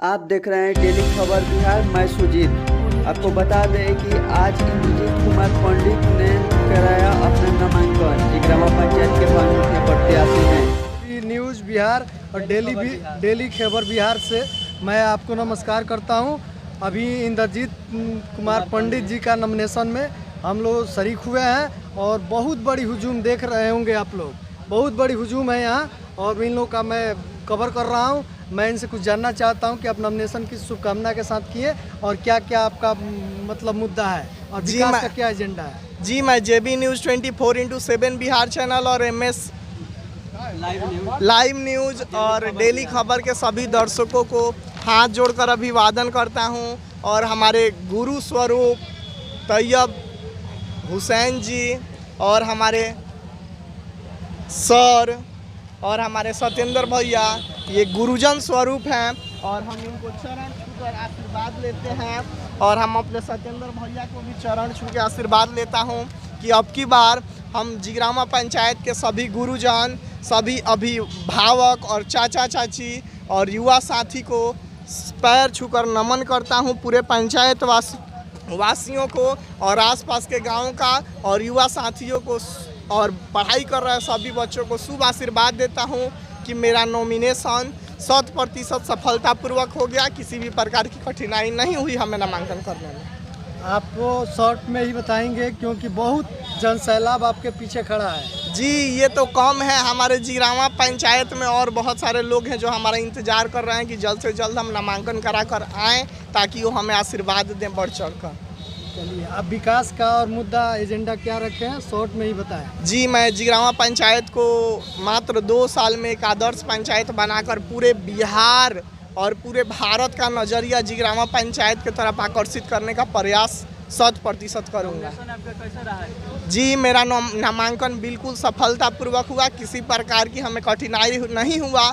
आप देख रहे हैं डेली खबर बिहार। मैं सुजीत। आपको बता दें कि आज इंद्रजीत कुमार पंडित ने कराया अपना नामांकन जिग्रामा पंचायत के मुख्य प्रत्याशी में। न्यूज़ बिहार और डेली खबर बिहार से मैं आपको नमस्कार करता हूं। अभी इंद्रजीत कुमार पंडित जी का नॉमिनेशन में हम लोग शरीक हुए हैं और बहुत बड़ी हुजूम देख रहे होंगे आप लोग। बहुत बड़ी हुजूम है यहाँ और इन लोग का मैं कवर कर रहा हूँ। मैं इनसे कुछ जानना चाहता हूँ कि आप नॉमिनेशन की शुभकामना के साथ किए और क्या क्या आपका मतलब मुद्दा है और विकास का क्या एजेंडा है। जी मैं JB news 24x7 Bihar channel और MS लाइव न्यूज़ और डेली खबर के सभी दर्शकों को हाथ जोड़कर अभिवादन करता हूं। और हमारे गुरु स्वरूप तैयब हुसैन जी और हमारे सर और हमारे सत्येंद्र भैया ये गुरुजन स्वरूप हैं और हम इनको चरण छूकर आशीर्वाद लेते हैं। और हम अपने सत्येंद्र भैया को भी चरण छू के आशीर्वाद लेता हूं कि अब की बार हम जिग्रामा पंचायत के सभी गुरुजन, सभी अभिभावक और चाचा चाची और युवा साथी को पैर छूकर नमन करता हूं। पूरे पंचायत वासियों को और आसपास के गाँव का और युवा साथियों को और पढ़ाई कर रहे सभी बच्चों को शुभ आशीर्वाद देता हूं कि मेरा नॉमिनेशन 100% सफलतापूर्वक हो गया। किसी भी प्रकार की कठिनाई नहीं हुई हमें नामांकन करने में। आपको शॉर्ट में ही बताएंगे क्योंकि बहुत जनसैलाब आपके पीछे खड़ा है। जी ये तो कम है, हमारे जिग्रामा पंचायत में और बहुत सारे लोग हैं जो हमारा इंतज़ार कर रहे हैं कि जल्द से जल्द हम नामांकन करा कर आएँ ताकि वो हमें आशीर्वाद दें बढ़ चढ़ कर। चलिए अब विकास का और मुद्दा एजेंडा क्या रखे हैं शॉर्ट में ही बताएं। जी मैं जिग्रामा पंचायत को मात्र 2 साल में एक आदर्श पंचायत बनाकर पूरे बिहार और पूरे भारत का नज़रिया जिग्रामा पंचायत की तरफ आकर्षित करने का प्रयास 100% करूँगा। जी मेरा नामांकन बिल्कुल सफलतापूर्वक हुआ, किसी प्रकार की हमें कठिनाई नहीं हुआ।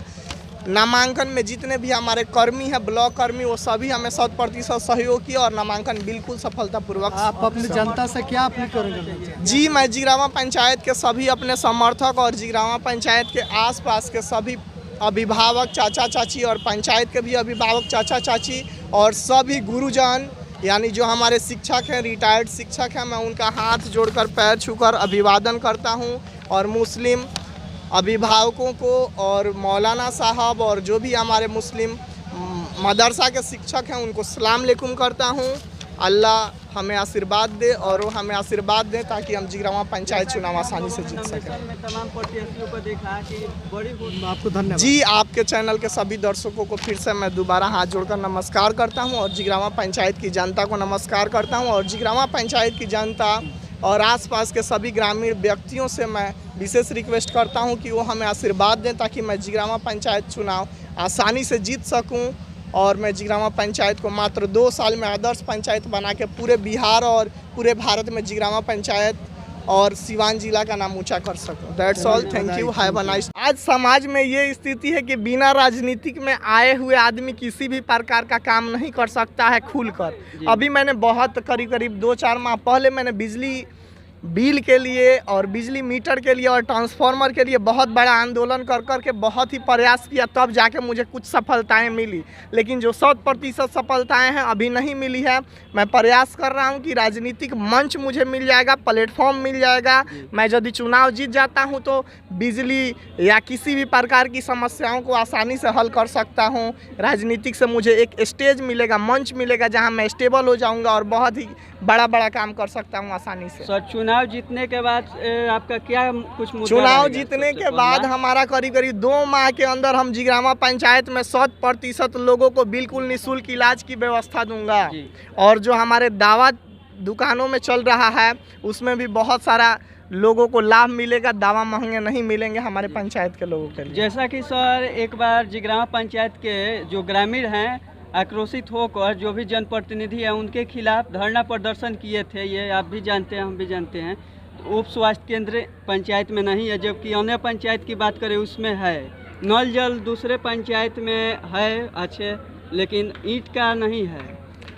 नामांकन में जितने भी हमारे कर्मी हैं, ब्लॉक कर्मी, वो सभी हमें 100% सहयोग किया और नामांकन बिल्कुल सफलतापूर्वक। आप अपनी जनता से क्या अपील करेंगे? जी मैं जिग्रामा पंचायत के सभी अपने समर्थक और जिग्रामा पंचायत के आसपास के सभी अभिभावक चाचा चाची और पंचायत के भी अभिभावक चाचा चाची और सभी गुरुजन यानी जो हमारे शिक्षक हैं, रिटायर्ड शिक्षक हैं, मैं उनका हाथ जोड़कर पैर छूकर अभिवादन करता हूं। और मुस्लिम अभिभावकों को और मौलाना साहब और जो भी हमारे मुस्लिम मदरसा के शिक्षक हैं उनको सलाम अलैकुम करता हूं। अल्लाह हमें आशीर्वाद दे और वो हमें आशीर्वाद दें ताकि हम जिग्रामा पंचायत चुनाव आसानी से जीत सकें। तमाम प्रत्याशियों को देखा कि बड़ी आपको धन्यवाद। जी आपके चैनल के सभी दर्शकों को फिर से मैं दोबारा हाथ जोड़कर नमस्कार करता हूं और जिग्रामा पंचायत की जनता को नमस्कार करता हूं। और जिग्रामा पंचायत की जनता और आसपास के सभी ग्रामीण व्यक्तियों से मैं विशेष रिक्वेस्ट करता हूं कि वो हमें आशीर्वाद दें ताकि मैं जिग्रामा पंचायत चुनाव आसानी से जीत सकूं। और मैं जिग्रामा पंचायत को मात्र 2 साल में आदर्श पंचायत बना के पूरे बिहार और पूरे भारत में जिग्रामा पंचायत और सिवान जिला का नाम ऊंचा कर सकूं। That's all, thank you, have a nice. आज समाज में ये स्थिति है कि बिना राजनीतिक में आए हुए आदमी किसी भी प्रकार का काम नहीं कर सकता है खुलकर। अभी मैंने बहुत करीब 2-4 माह पहले मैंने बिजली बिल के लिए और बिजली मीटर के लिए और ट्रांसफार्मर के लिए बहुत बड़ा आंदोलन कर के बहुत ही प्रयास किया, तब जाके मुझे कुछ सफलताएं मिली। लेकिन जो 100% सफलताएं हैं अभी नहीं मिली है। मैं प्रयास कर रहा हूं कि राजनीतिक मंच मुझे मिल जाएगा, प्लेटफॉर्म मिल जाएगा। मैं यदि चुनाव जीत जाता हूं तो बिजली या किसी भी प्रकार की समस्याओं को आसानी से हल कर सकता हूं। राजनीतिक से मुझे एक स्टेज मिलेगा, मंच मिलेगा जहाँ मैं स्टेबल हो जाऊँगा और बहुत ही बड़ा काम कर सकता हूँ आसानी से। सर चुनाव जीतने के बाद आपका क्या कुछ मुद्दा चुनाव जीतने के बाद हमारा करीब 2 माह के अंदर हम जिग्रामा पंचायत में 100% लोगों को बिल्कुल निःशुल्क इलाज की व्यवस्था दूंगा। और जो हमारे दावा दुकानों में चल रहा है उसमें भी बहुत सारा लोगों को लाभ मिलेगा। दावा महंगे नहीं मिलेंगे हमारे पंचायत के लोगों के लिए। जैसा कि सर एक बार जिग्रामा पंचायत के जो ग्रामीण हैं आक्रोशित होकर जो भी जनप्रतिनिधि हैं उनके खिलाफ धरना प्रदर्शन किए थे, ये आप भी जानते हैं, हम भी जानते हैं। उप स्वास्थ्य केंद्र पंचायत में नहीं है, जबकि अन्य पंचायत की बात करें उसमें है। नल जल दूसरे पंचायत में है अच्छे, लेकिन ईंट का नहीं है।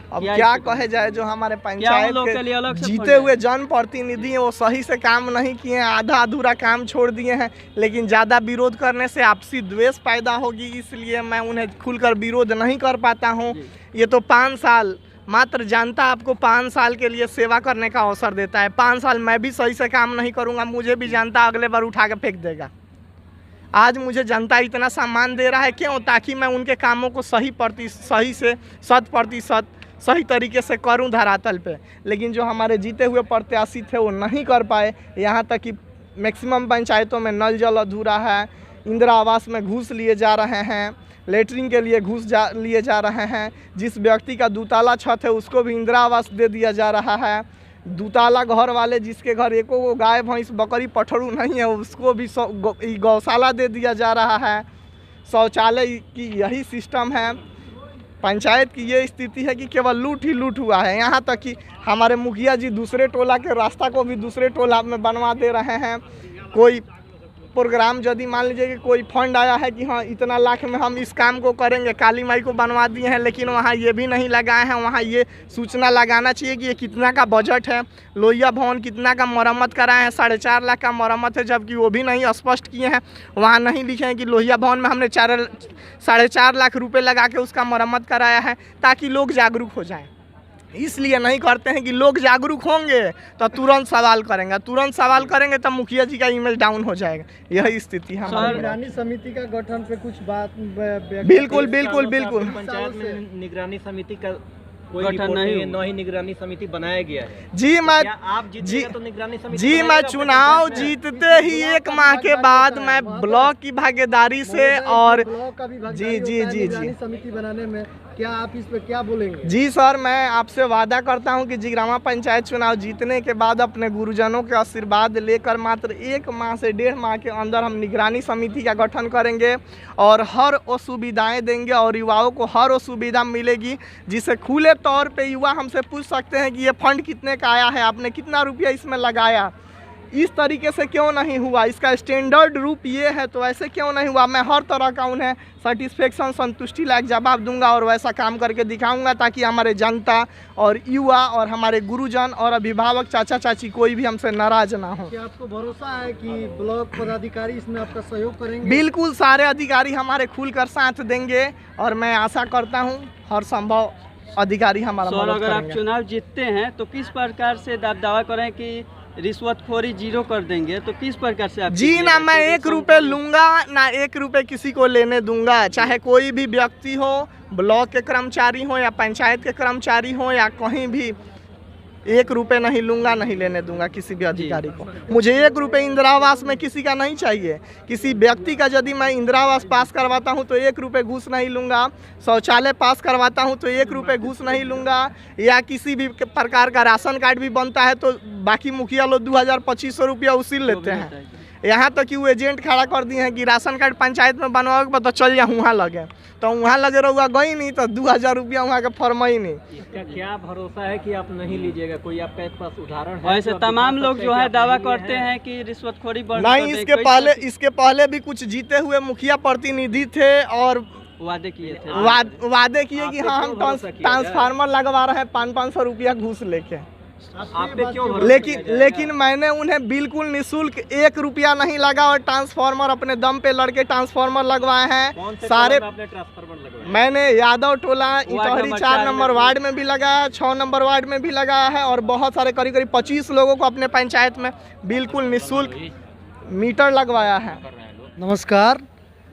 अब क्या क्या स्थिति कहे जाए, जो हमारे क्या उन पंचायत लोग के लिए अलग के से जीते फंड है? हुए जनप्रतिनिधि हैं वो सही से काम नहीं किए हैं, आधा अधूरा काम छोड़ दिए हैं। लेकिन ज़्यादा विरोध करने से आपसी द्वेष पैदा होगी, इसलिए मैं उन्हें खुलकर विरोध नहीं कर पाता हूँ। ये तो 5 साल मात्र जनता आपको 5 साल के लिए सेवा करने का अवसर देता है। 5 साल मैं भी सही से काम नहीं करूँगा, मुझे भी जनता अगले बार उठा के फेंक देगा। आज मुझे जनता इतना सम्मान दे रहा है क्यों? ताकि मैं उनके कामों को सही से 100% सही तरीके से करूं धरातल पे। लेकिन जो हमारे जीते हुए प्रत्याशी थे वो नहीं कर पाए। यहाँ तक कि मैक्सिमम पंचायतों में नल जल अधूरा है, इंदिरा आवास में घूस लिए जा रहे हैं, लेटरिन के लिए घूस लिए जा रहे हैं। जिस व्यक्ति का 2 ताला छत है उसको भी इंदिरा आवास दे दिया जा रहा है। 2 ताला घर वाले जिसके घर एको वो गाय भैंस बकरी पठरू नहीं है उसको भी गौशाला दे दिया जा रहा है। शौचालय की यही सिस्टम है। पंचायत की ये स्थिति है कि केवल लूट ही लूट हुआ है। यहाँ तक कि हमारे मुखिया जी दूसरे टोला के रास्ता को भी दूसरे टोला में बनवा दे रहे हैं। कोई प्रोग्राम यदि मान लीजिए कि कोई फंड आया है कि हाँ इतना लाख में हम इस काम को करेंगे, काली माई को बनवा दिए हैं, लेकिन वहाँ ये भी नहीं लगाए हैं। वहाँ ये सूचना लगाना चाहिए कि ये कितना का बजट है, लोहिया भवन कितना का मरम्मत कराए हैं। 4.5 लाख का मरम्मत है, जबकि वो भी नहीं स्पष्ट किए हैं। वहाँ नहीं लिखे हैं कि लोहिया भवन में हमने 4.5 लाख रुपये लगा के उसका मरम्मत कराया है, ताकि लोग जागरूक हो जाएँ। इसलिए नहीं करते हैं कि लोग जागरूक होंगे तो तुरंत सवाल करेंगे, तुरंत सवाल करेंगे तो मुखिया जी का इमेज डाउन हो जाएगा। यही स्थिति है हमारी। निगरानी समिति का गठन पे कुछ बात बिल्कुल बिल्कुल बिल्कुल। पंचायत में निगरानी समिति का कोई गठन रिपोर्ट नहीं नहीं है, न ही निगरानी समिति बनाया गया है। जी मैं क्या आप जीतेगा तो निगरानी समिति जी मैं बनाएगा चुनाव पंचायत में? जीतते ही 1 माह के बाद मैं ब्लॉक की भागीदारी से और ब्लॉक का भी जी समिति बनाने में क्या आप इस पे क्या बोलेंगे? जी सर, मैं आपसे वादा करता हूं कि जिग्रामा पंचायत चुनाव जीतने के बाद अपने गुरुजनों के आशीर्वाद लेकर मात्र 1 माह से 1.5 माह के अंदर हम निगरानी समिति का गठन करेंगे और हर वो सुविधाएं देंगे और युवाओं को हर वो सुविधा मिलेगी जिससे खुले तौर पे युवा हमसे पूछ सकते हैं कि ये फंड कितने का आया है, आपने कितना रुपया इसमें लगाया, इस तरीके से क्यों नहीं हुआ, इसका स्टैंडर्ड रूप ये है तो ऐसे क्यों नहीं हुआ। मैं हर तरह का उन्हें सेटिस्फेक्शन संतुष्टि लायक जवाब दूंगा और वैसा काम करके दिखाऊंगा ताकि हमारे जनता और युवा और हमारे गुरुजन और अभिभावक चाचा चाची कोई भी हमसे नाराज ना हो। क्या आपको भरोसा है कि ब्लॉक पदाधिकारी इसमें आपका सहयोग करेंगे? बिल्कुल, सारे अधिकारी हमारे खुलकर साथ देंगे और मैं आशा करता हूँ हर संभव अधिकारी हमारा सर, मदद अगर आप करेंगे। चुनाव जीतते हैं तो किस प्रकार से आप दावा करें कि रिश्वतखोरी 0 कर देंगे, तो किस प्रकार से आप जी जीतेंगे? ना मैं 1 रुपये लूंगा ना 1 रुपये किसी को लेने दूंगा, चाहे कोई भी व्यक्ति हो, ब्लॉक के कर्मचारी हो या पंचायत के कर्मचारी हो या कहीं भी, 1 रुपये नहीं लूंगा, नहीं लेने दूंगा किसी भी अधिकारी को। मुझे 1 रुपये इंदिरा आवास में किसी का नहीं चाहिए। किसी व्यक्ति का यदि मैं इंदिरा आवास पास करवाता हूं तो 1 रुपये घूस नहीं लूंगा, शौचालय पास करवाता हूं तो 1 रुपये घूस नहीं लूंगा, या किसी भी प्रकार का राशन कार्ड भी बनता है तो बाकी मुखिया लोग 2000-2500 रुपया उसील लेते हैं। यहाँ तक कि वो एजेंट खड़ा कर दिए हैं कि राशन कार्ड पंचायत में बनवाओगे तो चल जा वहाँ लगे, तो वहाँ लगे रहुआ गई नहीं तो 2000 रुपया वहाँ का फर्म ही नहीं। इसका क्या भरोसा है कि आप नहीं लीजिएगा? कोई आपके पास उदाहरण है? ऐसे तो आप तमाम दिखा लोग सकते जो हैं है कि दावा आप नहीं करते लिए हैं कि रिश्वतखोरी बढ़ नहीं, इसके पहले भी कुछ जीते हुए मुखिया प्रतिनिधि थे और वादे किए थे। वादे किए कि आपने हाँ क्यों हम भरोसा किया ट्रांसफार्मर लगवा रहे हैं 500-500 रुपया घूस लेके। आप पे क्यों भरोसा किया जाएगा? लेकिन मैंने उन्हें बिल्कुल निःशुल्क 1 रुपया नहीं लगा और ट्रांसफार्मर अपने दम पे लड़के ट्रांसफार्मर लगवाए हैं। कौन से सारे टोला में आपने ट्रांसफार्मर लगवाया? मैंने यादव टोला इटहरी नंबर 4 नंबर वार्ड में भी लगाया, 6 नंबर वार्ड में भी लगाया है और बहुत सारे करीब 25 लोगों को अपने पंचायत में बिल्कुल निःशुल्क मीटर लगवाया है। नमस्कार,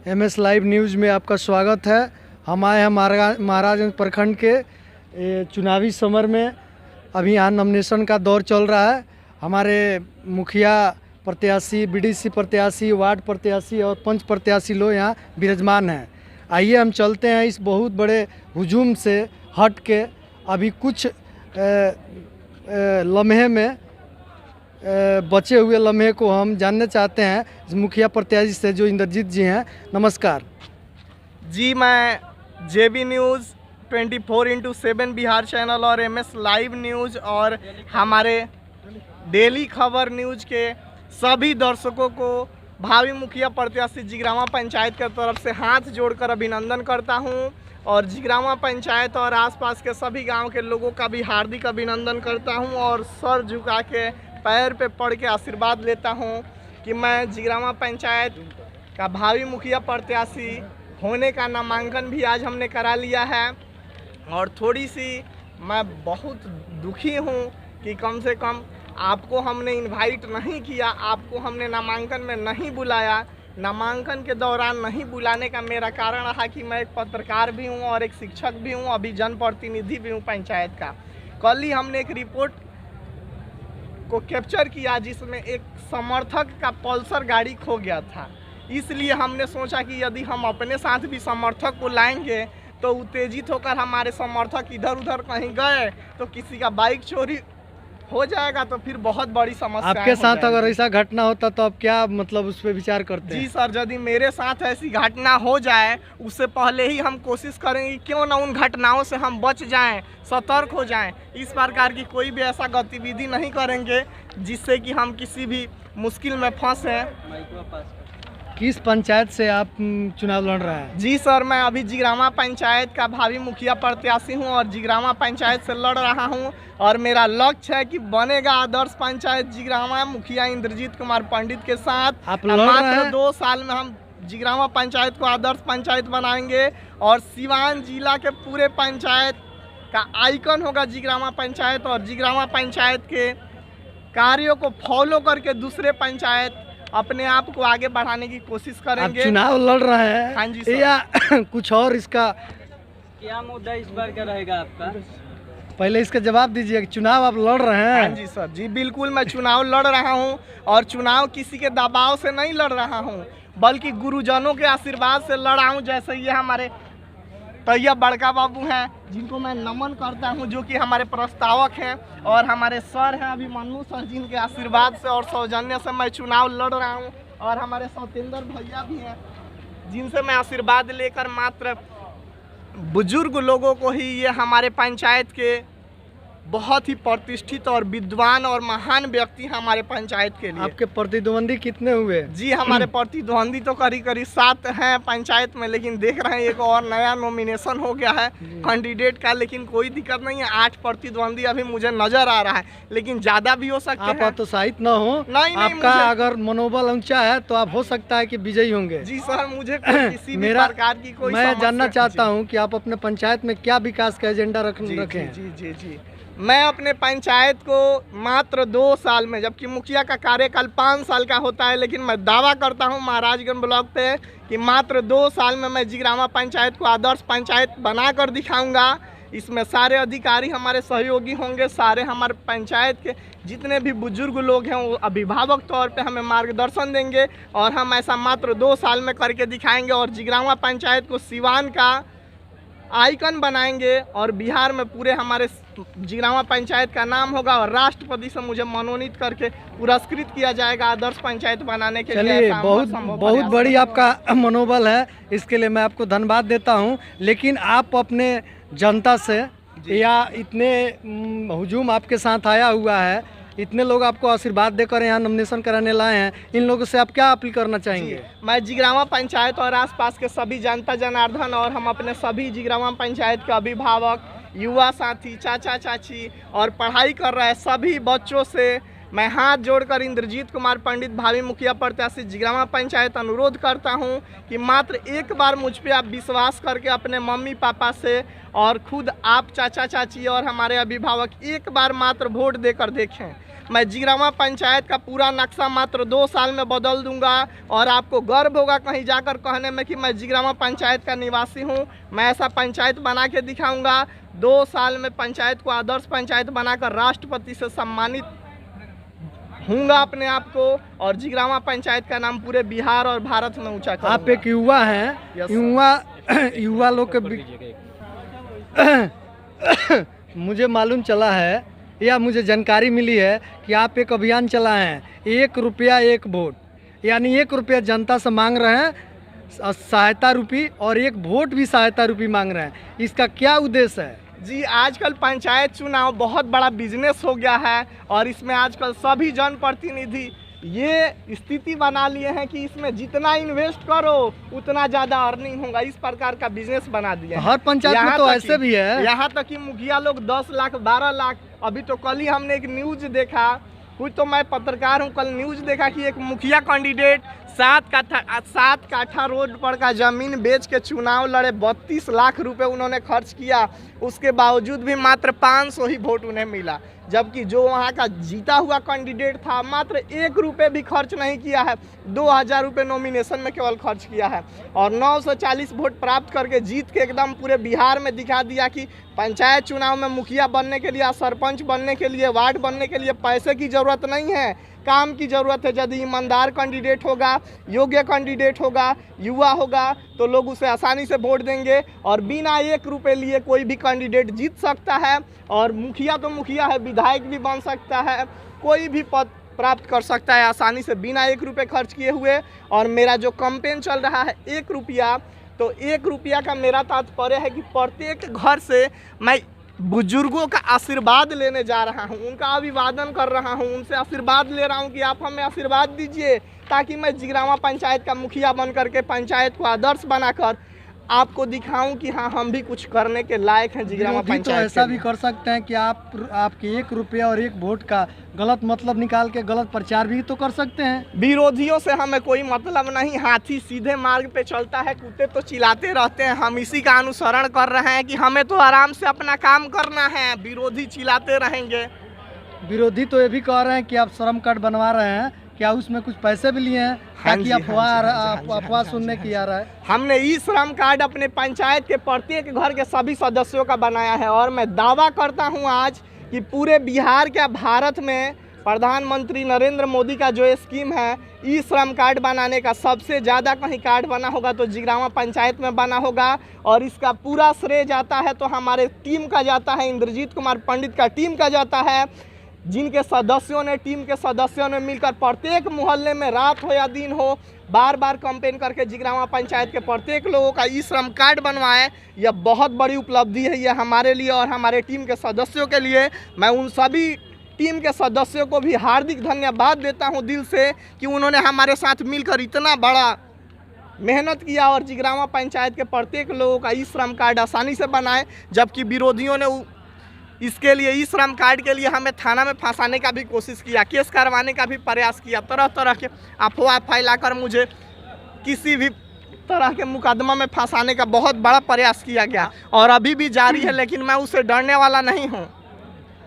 MS लाइव न्यूज़ में आपका स्वागत है। हम आए हैं महाराजगंज प्रखंड के चुनावी समर में। अभी यहाँ नॉमिनेशन का दौर चल रहा है। हमारे मुखिया प्रत्याशी, BDC प्रत्याशी, वार्ड प्रत्याशी और पंच प्रत्याशी लोग यहाँ विराजमान हैं। आइए हम चलते हैं इस बहुत बड़े हुजूम से हट के अभी कुछ लम्हे में बचे हुए लम्हे को हम जानना चाहते हैं इस मुखिया प्रत्याशी से जो इंद्रजीत जी हैं। नमस्कार जी, मैं JB न्यूज़ 24/7 बिहार चैनल और MS लाइव न्यूज़ और हमारे डेली खबर न्यूज़ के सभी दर्शकों को भावी मुखिया प्रत्याशी जिग्रामा पंचायत की तरफ से हाथ जोड़कर अभिनंदन करता हूं और जिगरावा पंचायत और आसपास के सभी गांव के लोगों का भी हार्दिक अभिनंदन करता हूं और सर झुका के पैर पे पड़ के आशीर्वाद लेता हूं कि मैं जिगरावा पंचायत का भावी मुखिया प्रत्याशी होने का नामांकन भी आज हमने करा लिया है। और थोड़ी सी मैं बहुत दुखी हूं कि कम से कम आपको हमने इनवाइट नहीं किया, आपको हमने नामांकन में नहीं बुलाया। नामांकन के दौरान नहीं बुलाने का मेरा कारण रहा कि मैं एक पत्रकार भी हूं और एक शिक्षक भी हूं, अभी जनप्रतिनिधि भी हूं पंचायत का। कल ही हमने एक रिपोर्ट को कैप्चर किया जिसमें एक समर्थक का पल्सर गाड़ी खो गया था, इसलिए हमने सोचा कि यदि हम अपने साथ भी समर्थक को लाएंगे तो उत्तेजित होकर हमारे समर्थक इधर उधर कहीं गए तो किसी का बाइक चोरी हो जाएगा तो फिर बहुत बड़ी समस्या आपके साथ अगर ऐसा घटना होता तो आप क्या मतलब उस पर विचार करते हैं? जी सर, यदि मेरे साथ ऐसी घटना हो जाए उससे पहले ही हम कोशिश करेंगे क्यों ना उन घटनाओं से हम बच जाएं, सतर्क हो जाएं। इस प्रकार की कोई भी ऐसा गतिविधि नहीं करेंगे जिससे कि हम किसी भी मुश्किल में फंसे। किस पंचायत से आप चुनाव लड़ रहे हैं? जी सर, मैं अभी जिगरावा पंचायत का भावी मुखिया प्रत्याशी हूं और जिगरावा पंचायत से लड़ रहा हूं और मेरा लक्ष्य है कि बनेगा आदर्श पंचायत जिगरावा मुखिया इंद्रजीत कुमार पंडित के साथ। आप लड़ रहे मात्र हैं? 2 साल में हम जिगरावा पंचायत को आदर्श पंचायत बनाएंगे और सिवान जिला के पूरे पंचायत का आइकन होगा जिगरावा पंचायत और जिगरावा पंचायत के कार्यों को फॉलो करके दूसरे पंचायत अपने आप को आगे बढ़ाने की कोशिश आप करेंगे। चुनाव लड़ रहे हैं? हाँ जी सर। या कुछ और इसका क्या मुद्दा इस बार का रहेगा आपका? पहले इसका जवाब दीजिए कि चुनाव आप लड़ रहे हैं? हाँ जी सर, जी बिल्कुल, मैं चुनाव लड़ रहा हूँ और चुनाव किसी के दबाव से नहीं लड़ रहा हूँ बल्कि गुरुजनों के आशीर्वाद से लड़ा हूँ। जैसे ये हमारे तैयब बड़का बाबू हैं जिनको मैं नमन करता हूं, जो कि हमारे प्रस्तावक हैं, और हमारे सर हैं अभिमन्यु सर जिनके आशीर्वाद से और सौजन्य से मैं चुनाव लड़ रहा हूं, और हमारे सत्येंद्र भैया भी हैं जिनसे मैं आशीर्वाद लेकर मात्र बुजुर्ग लोगों को ही ये हमारे पंचायत के बहुत ही प्रतिष्ठित और विद्वान और महान व्यक्ति हमारे पंचायत के लिए। आपके प्रतिद्वंदी कितने हुए? जी हमारे प्रतिद्वंदी तो करीब 7 हैं पंचायत में, लेकिन देख रहे हैं एक और नया नॉमिनेशन हो गया है कैंडिडेट का, लेकिन कोई दिक्कत नहीं है। 8 प्रतिद्वंदी अभी मुझे नजर आ रहा है, लेकिन ज्यादा भी हो सकते आप हैं। हतोत्साहित न हो, नहीं, आपका मुझे- अगर मनोबल ऊंचा है तो आप हो सकता है कि विजयी होंगे। जी सर, मुझे किसी भी मेरा प्रकार की कोई मैं जानना समस्या- चाहता हूं कि आप अपने पंचायत में क्या विकास का एजेंडा रखे हैं? जी जी जी, मैं अपने पंचायत को मात्र 2 साल में, जबकि मुखिया का कार्यकाल 5 साल का होता है, लेकिन मैं दावा करता हूं महाराजगंज ब्लॉक पे कि मात्र 2 साल में मैं जिगरावा पंचायत को आदर्श पंचायत बनाकर दिखाऊंगा। इसमें सारे अधिकारी हमारे सहयोगी होंगे, सारे हमारे पंचायत के जितने भी बुजुर्ग लोग हैं वो अभिभावक तौर पे हमें मार्गदर्शन देंगे और हम ऐसा मात्र 2 साल में करके दिखाएंगे और जिगरावा पंचायत को सिवान का आइकन बनाएंगे और बिहार में पूरे हमारे जिगरावा पंचायत का नाम होगा और राष्ट्रपति से मुझे मनोनीत करके पुरस्कृत किया जाएगा आदर्श पंचायत बनाने के लिए। चलिए, ऐसा बहुत संभव बहुत प्रयास बड़ी करूंगा। आपका मनोबल है, इसके लिए मैं आपको धन्यवाद देता हूं। लेकिन आप अपने जनता से या इतने हुजूम आपके साथ आया हुआ है, इतने लोग आपको आशीर्वाद देकर यहाँ नॉमिनेशन कराने लाए हैं, इन लोगों से आप क्या अपील करना चाहेंगे? मैं जिगरावा पंचायत और आसपास के सभी जनता जनार्दन और हम अपने सभी जिगरावा पंचायत के अभिभावक, युवा साथी, चाचा चाची और पढ़ाई कर रहे सभी बच्चों से मैं हाथ जोड़कर इंद्रजीत कुमार पंडित भावी मुखिया प्रत्याशी जिगरावा पंचायत अनुरोध करता हूं कि मात्र एक बार मुझ पे आप विश्वास करके अपने मम्मी पापा से और खुद आप चाचा चाची और हमारे अभिभावक एक बार मात्र वोट देकर देखें। मैं जिगरावा पंचायत का पूरा नक्शा मात्र 2 साल में बदल दूंगा और आपको गर्व होगा कहीं जाकर कहने में कि मैं जिगरावा पंचायत का निवासी हूं। मैं ऐसा पंचायत बना के दिखाऊंगा। 2 साल में पंचायत को आदर्श पंचायत बनाकर राष्ट्रपति से सम्मानित हूँगा अपने आप को और जिगरावा पंचायत का नाम पूरे बिहार और भारत में ऊंचा करूंगा। आप एक युवा हैं, Yes, युवा लोग के मुझे मालूम चला है या मुझे जानकारी मिली है कि आप एक अभियान चलाए हैं, 1 रुपया 1 वोट, यानी 1 रुपया जनता से मांग रहे हैं सहायता रूपी और 1 वोट भी सहायता रूपी मांग रहे हैं। इसका क्या उद्देश्य है? जी, आजकल पंचायत चुनाव बहुत बड़ा बिजनेस हो गया है और इसमें आजकल सभी जनप्रतिनिधि ये स्थिति बना लिए हैं कि इसमें जितना इन्वेस्ट करो उतना ज़्यादा अर्निंग होगा, इस प्रकार का बिजनेस बना दिया है। हर पंचायत में तो ऐसे भी है। यहाँ तक कि मुखिया लोग 10 लाख 12 लाख, अभी तो कल ही हमने एक न्यूज देखा, कुछ तो मैं पत्रकार हूँ, कल न्यूज देखा कि एक मुखिया कैंडिडेट 7 काठा रोड पर का ज़मीन बेच के चुनाव लड़े, 32 लाख रुपए उन्होंने खर्च किया, उसके बावजूद भी मात्र 500 ही वोट उन्हें मिला, जबकि जो वहाँ का जीता हुआ कैंडिडेट था मात्र 1 रुपये भी खर्च नहीं किया है, 2000 रुपये नॉमिनेशन में केवल खर्च किया है और 940 वोट प्राप्त करके जीत के एकदम पूरे बिहार में दिखा दिया कि पंचायत चुनाव में मुखिया बनने के लिए, सरपंच बनने के लिए, वार्ड बनने के लिए पैसे की ज़रूरत नहीं है, काम की ज़रूरत है। यदि ईमानदार कैंडिडेट होगा, योग्य कैंडिडेट होगा, युवा होगा तो लोग उसे आसानी से वोट देंगे और बिना 1 रुपये लिए कोई भी कैंडिडेट जीत सकता है और मुखिया तो मुखिया है, विधायक भी बन सकता है, कोई भी पद प्राप्त कर सकता है आसानी से बिना 1 रुपये खर्च किए हुए। और मेरा जो कैंपेन चल रहा है 1 रुपया, तो 1 रुपया का मेरा तात्पर्य है कि प्रत्येक घर से मैं बुजुर्गों का आशीर्वाद लेने जा रहा हूं, उनका अभिवादन कर रहा हूं, उनसे आशीर्वाद ले रहा हूं कि आप हमें आशीर्वाद दीजिए ताकि मैं जिग्रामा पंचायत का मुखिया बन करके पंचायत को आदर्श बनाकर आपको दिखाऊं कि हाँ हम भी कुछ करने के लायक हैं जिग्रामा विरोधी पंचायत। तो ऐसा भी कर सकते हैं कि आपके 1 रुपया और 1 वोट का गलत मतलब निकाल के गलत प्रचार भी तो कर सकते हैं। विरोधियों से हमें कोई मतलब नहीं, हाथी सीधे मार्ग पे चलता है, कुत्ते तो चिल्लाते रहते हैं, हम इसी का अनुसरण कर रहे हैं कि हमें तो आराम से अपना काम करना है, विरोधी चिल्लाते रहेंगे। विरोधी तो ये भी कह रहे हैं कि आप श्रम कार्ड बनवा रहे हैं, क्या उसमें कुछ पैसे भी लिए हैं ताकि अफवाह सुनने की आ रहा है? हमने ई श्रम कार्ड अपने पंचायत के प्रत्येक घर के सभी सदस्यों का बनाया है और मैं दावा करता हूं आज कि पूरे बिहार के भारत में प्रधानमंत्री नरेंद्र मोदी का जो स्कीम है ई श्रम कार्ड बनाने का, सबसे ज़्यादा कहीं कार्ड बना होगा तो जिग्रामा पंचायत में बना होगा और इसका पूरा श्रेय जाता है तो हमारे टीम का जाता है, इंद्रजीत कुमार पंडित का टीम का जाता है, जिनके सदस्यों ने, टीम के सदस्यों ने मिलकर प्रत्येक मोहल्ले में रात हो या दिन हो बार बार कैंपेन करके जिग्रामा पंचायत के प्रत्येक लोगों का ई श्रम कार्ड बनवाए। यह बहुत बड़ी उपलब्धि है यह हमारे लिए और हमारे टीम के सदस्यों के लिए। मैं उन सभी टीम के सदस्यों को भी हार्दिक धन्यवाद देता हूं दिल से कि उन्होंने हमारे साथ मिलकर इतना बड़ा मेहनत किया और जिग्रामा पंचायत के प्रत्येक लोगों का ई श्रम कार्ड आसानी से बनाए, जबकि विरोधियों ने इसके लिए ई श्रम कार्ड के लिए हमें थाना में फंसाने का भी कोशिश किया, केस करवाने का भी प्रयास किया, तरह तरह के अफवाह फैलाकर मुझे किसी भी तरह के मुकदमा में फंसाने का बहुत बड़ा प्रयास किया गया और अभी भी जारी है, लेकिन मैं उससे डरने वाला नहीं हूँ।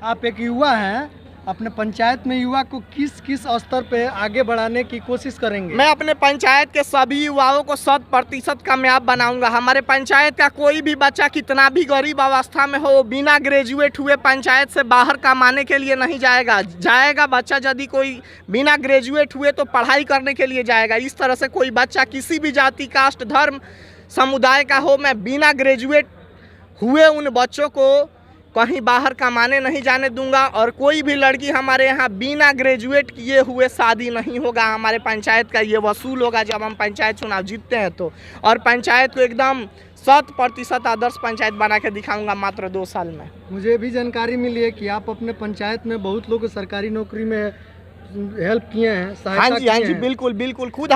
आप एक युवा हैं, अपने पंचायत में युवा को किस किस स्तर पे आगे बढ़ाने की कोशिश करेंगे? मैं अपने पंचायत के सभी युवाओं को 100% कामयाब बनाऊंगा। हमारे पंचायत का कोई भी बच्चा कितना भी गरीब अवस्था में हो, बिना ग्रेजुएट हुए पंचायत से बाहर कमाने के लिए नहीं जाएगा बच्चा यदि कोई बिना ग्रेजुएट हुए तो पढ़ाई करने के लिए जाएगा। इस तरह से कोई बच्चा किसी भी जाति, कास्ट, धर्म, समुदाय का हो, मैं बिना ग्रेजुएट हुए उन बच्चों को कहीं बाहर कमाने नहीं जाने दूंगा और कोई भी लड़की हमारे यहाँ बिना ग्रेजुएट किए हुए शादी नहीं होगा। हमारे पंचायत का ये वसूल होगा जब हम पंचायत चुनाव जीतते हैं तो, और पंचायत को एकदम 100% आदर्श पंचायत बना के दिखाऊंगा मात्र 2 साल में। मुझे भी जानकारी मिली है कि आप अपने पंचायत में बहुत लोग सरकारी नौकरी में हेल्प किए हैं, हाँ जी बिल्कुल बिल्कुल। खुद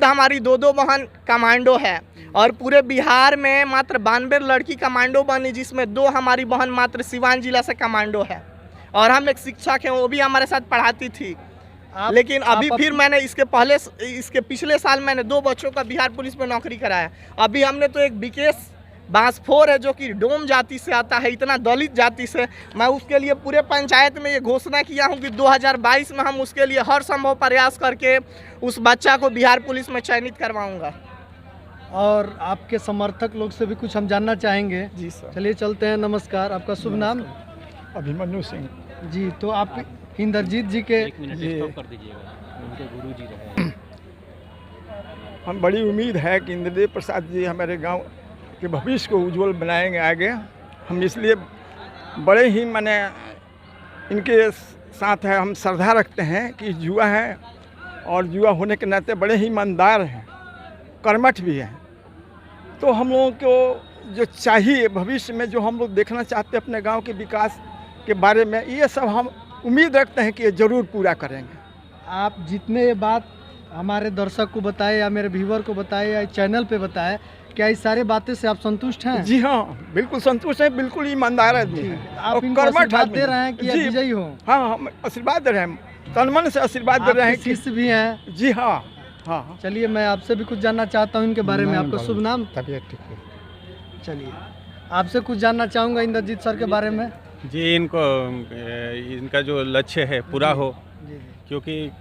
हमारी दो बहन कमांडो है और पूरे बिहार में मात्र 92 लड़की कमांडो बनी, जिसमें 2 हमारी बहन मात्र सिवान जिला से कमांडो है और हम एक शिक्षक हैं, वो भी हमारे साथ पढ़ाती थी। लेकिन अभी फिर मैंने इसके पिछले साल मैंने 2 बच्चों का बिहार पुलिस में नौकरी कराया। अभी हमने तो एक विकेश बांसफोर है जो कि डोम जाति से आता है, इतना दलित जाति से, मैं उसके लिए पूरे पंचायत में ये घोषणा किया हूँ कि 2022 में हम उसके लिए हर संभव प्रयास करके उस बच्चा को बिहार पुलिस में चयनित करवाऊंगा। और आपके समर्थक लोग से भी कुछ हम जानना चाहेंगे। जी सर। चलिए चलते हैं। नमस्कार, आपका शुभ नाम? अभिमन्यु सिंह जी। तो आप इंद्रजीत जी के हम बड़ी उम्मीद है कि इंद्रदेव प्रसाद जी हमारे गांव के भविष्य को उज्जवल बनाएंगे आगे। हम इसलिए बड़े ही माने इनके साथ है, हम श्रद्धा रखते हैं कि युवा है और युवा होने के नाते बड़े ही ईमानदार हैं, कर्मठ भी हैं। तो हम लोगों को जो चाहिए भविष्य में, जो हम लोग देखना चाहते हैं अपने गांव के विकास के बारे में, ये सब हम उम्मीद रखते हैं कि ये ज़रूर पूरा करेंगे। आप जितने ये बात हमारे दर्शक को बताए या मेरे व्यूवर को बताए या चैनल पे बताए, क्या इस सारी बातें से आप संतुष्ट हैं? जी हाँ, बिल्कुल संतुष्ट है, बिल्कुल ईमानदार आदमी है आप और इनको कर्मठ आशीर्वाद आदमी दे रहे हैं कि जी, विजयी हो? हाँ, हम आशीर्वाद दे रहे हैं, तन मन से आशीर्वाद दे रहे हैं आपके कि शिष्य भी हैं। जी हाँ, हाँ, हाँ। चलिए मैं आपसे भी कुछ जानना चाहता हूँ इनके बारे में। आपका शुभ नाम? तबीयत ठीक है। चलिए आपसे कुछ जानना चाहूँगा इंद्रजीत सर के बारे में। जी, इनका जो लक्ष्य है पूरा हो, जी जी क्योंकि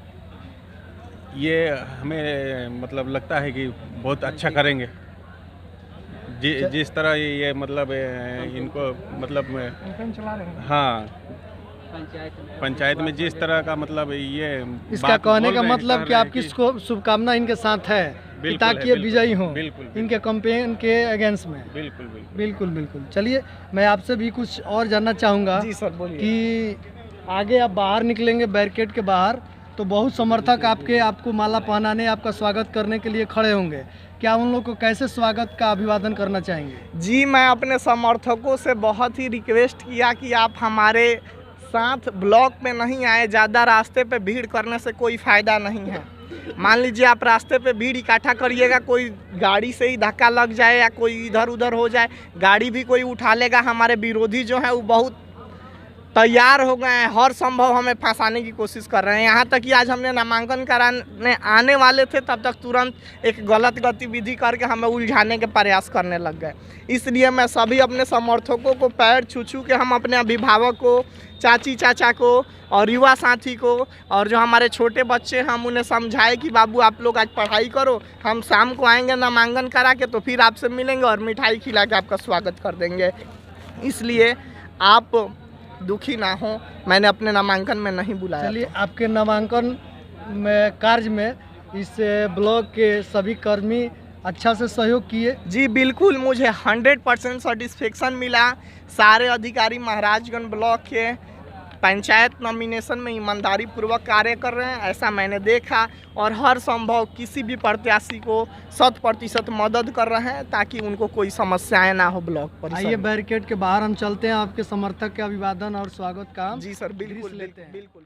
ये हमें मतलब लगता है कि बहुत अच्छा करेंगे। जिस तरह ये मतलब इनको मतलब हाँ, पंचायत में जिस तरह का मतलब ये इसका बात कहने बोल का रहे हैं, मतलब कह कि रहे हैं आपकी शुभकामना इनके साथ है कि बिल्कुल ताकि है, ये बिल्कुल, विजयी हों बिल्कुल, बिल्कुल। इनके कैंपेन के अगेंस्ट में। बिल्कुल बिल्कुल बिल्कुल बिल्कुल। चलिए मैं आपसे भी कुछ और जानना चाहूँगा जी सर बोलिए। कि आगे आप बाहर निकलेंगे बैरिकेड के बाहर तो बहुत समर्थक आपको माला पहनाने, आपका स्वागत करने के लिए खड़े होंगे। क्या उन लोगों को कैसे स्वागत का अभिवादन करना चाहेंगे? जी, मैं अपने समर्थकों से बहुत ही रिक्वेस्ट किया कि आप हमारे साथ ब्लॉक में नहीं आए। ज़्यादा रास्ते पे भीड़ करने से कोई फ़ायदा नहीं है। मान लीजिए आप रास्ते पे भीड़ इकट्ठा करिएगा, कोई गाड़ी से ही धक्का लग जाए या कोई इधर उधर हो जाए, गाड़ी भी कोई उठा लेगा। हमारे विरोधी जो है वो बहुत तैयार हो गए हैं, हर संभव हमें फंसाने की कोशिश कर रहे हैं। यहाँ तक कि आज हमने नामांकन कराने आने वाले थे, तब तक तुरंत एक गलत गतिविधि करके हमें उलझाने के प्रयास करने लग गए। इसलिए मैं सभी अपने समर्थकों को पैर छू छू के हम अपने अभिभावक को, चाची चाचा को और युवा साथी को और जो हमारे छोटे बच्चे हम उन्हें समझाए कि बाबू आप लोग आज पढ़ाई करो, हम शाम को आएंगे नामांकन करा के तो फिर आपसे मिलेंगे और मिठाई खिला के आपका स्वागत कर देंगे। इसलिए आप दुखी ना हो, मैंने अपने नामांकन में नहीं बुलाया। चलिए आपके नामांकन में कार्य में इस ब्लॉक के सभी कर्मी अच्छा से सहयोग किए? जी बिल्कुल, मुझे 100% सेटिस्फेक्शन मिला। सारे अधिकारी महाराजगंज ब्लॉक के पंचायत नॉमिनेशन में ईमानदारी पूर्वक कार्य कर रहे हैं, ऐसा मैंने देखा। और हर संभव किसी भी प्रत्याशी को 100% मदद कर रहे हैं ताकि उनको कोई समस्याएं ना हो ब्लॉक पर। आइए बैरिकेड के बाहर हम चलते हैं, आपके समर्थक के अभिवादन और स्वागत का हम जी सर, बिल्कुल लेते हैं। बिल्कुल।